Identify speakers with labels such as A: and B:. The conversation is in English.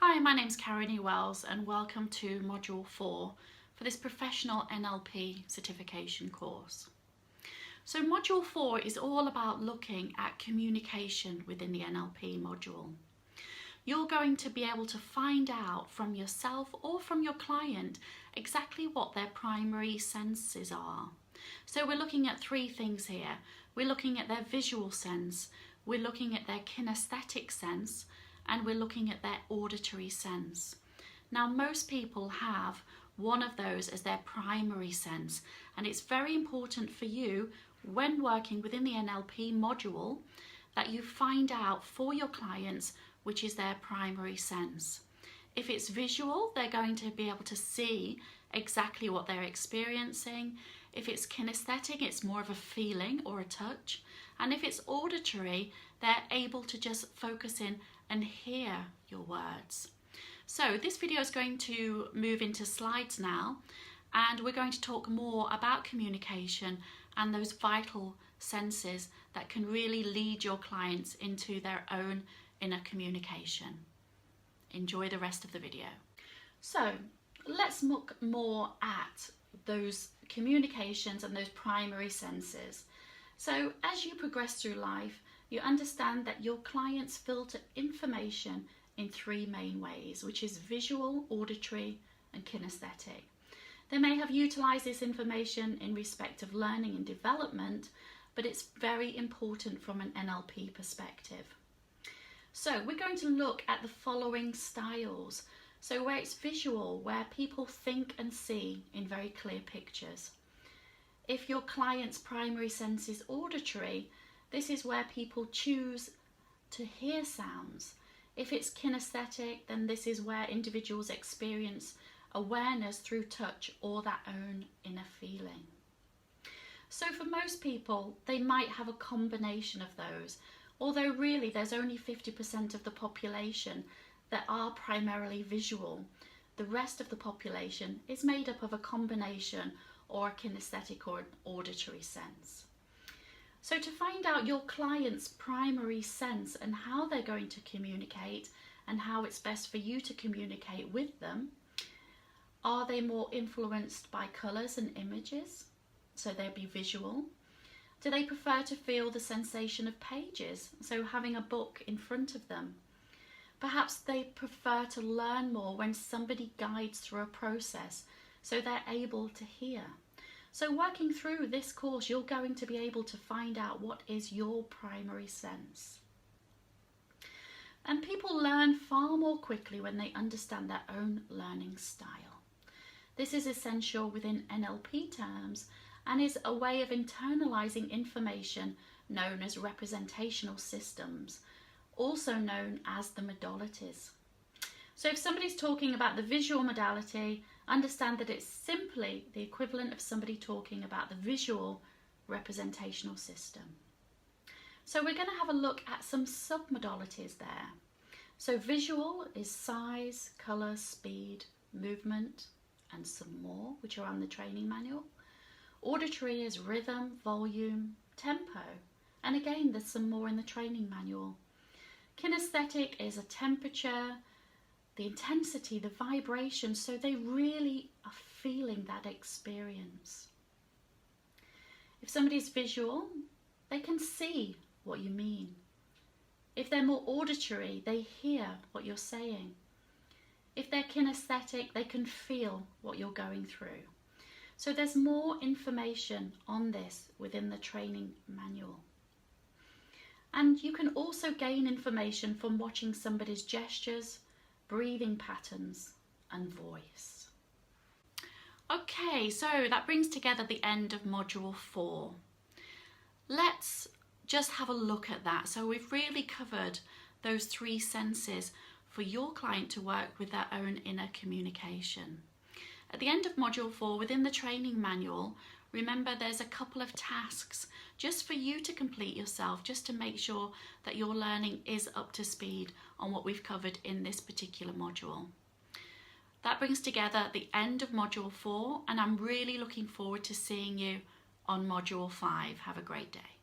A: Hi, my name's Karen E. Wells and welcome to Module 4 for this Professional NLP Certification course. So Module 4 is all about looking at communication within the NLP module. You're going to be able to find out from yourself or from your client exactly what their primary senses are. So we're looking at three things here. We're looking at their visual sense, we're looking at their kinesthetic sense, and we're looking at their auditory sense. Now, most people have one of those as their primary sense, and it's very important for you when working within the NLP module that you find out for your clients which is their primary sense. If it's visual, they're going to be able to see exactly what they're experiencing. If it's kinesthetic, it's more of a feeling or a touch. And if it's auditory, they're able to just focus in and hear your words. So this video is going to move into slides now, and we're going to talk more about communication and those vital senses that can really lead your clients into their own inner communication. Enjoy the rest of the video. So let's look more at those communications and those primary senses. So as you progress through life, you understand that your clients filter information in three main ways, which is visual, auditory, and kinesthetic. They may have utilized this information in respect of learning and development, but it's very important from an NLP perspective. So we're going to look at the following styles. So where it's visual, where people think and see in very clear pictures. If your client's primary sense is auditory, this is where people choose to hear sounds. If it's kinesthetic, then this is where individuals experience awareness through touch or that own inner feeling. So for most people, they might have a combination of those, although really there's only 50% of the population that are primarily visual. The rest of the population is made up of a combination or a kinesthetic or an auditory sense. So to find out your client's primary sense and how they're going to communicate and how it's best for you to communicate with them, are they more influenced by colours and images? So they'll be visual. Do they prefer to feel the sensation of pages? So having a book in front of them. Perhaps they prefer to learn more when somebody guides through a process so they're able to hear. So working through this course, you're going to be able to find out what is your primary sense. And people learn far more quickly when they understand their own learning style. This is essential within NLP terms and is a way of internalizing information known as representational systems, also known as the modalities. So if somebody's talking about the visual modality, understand that it's simply the equivalent of somebody talking about the visual representational system. So we're going to have a look at some submodalities there. So visual is size, colour, speed, movement, and some more, which are on the training manual. Auditory is rhythm, volume, tempo, and again there's some more in the training manual. Kinesthetic is a temperature, the intensity, the vibration, so they really are feeling that experience. If somebody's visual, they can see what you mean. If they're more auditory, they hear what you're saying. If they're kinesthetic, they can feel what you're going through. So there's more information on this within the training manual. And you can also gain information from watching somebody's gestures, breathing patterns, and voice. Okay, so that brings together the end of Module 4. Let's just have a look at that. So we've really covered those three senses for your client to work with their own inner communication. At the end of Module 4, within the training manual, remember there's a couple of tasks just for you to complete yourself, just to make sure that your learning is up to speed on what we've covered in this particular module. That brings together the end of Module 4, and I'm really looking forward to seeing you on Module 5. Have a great day.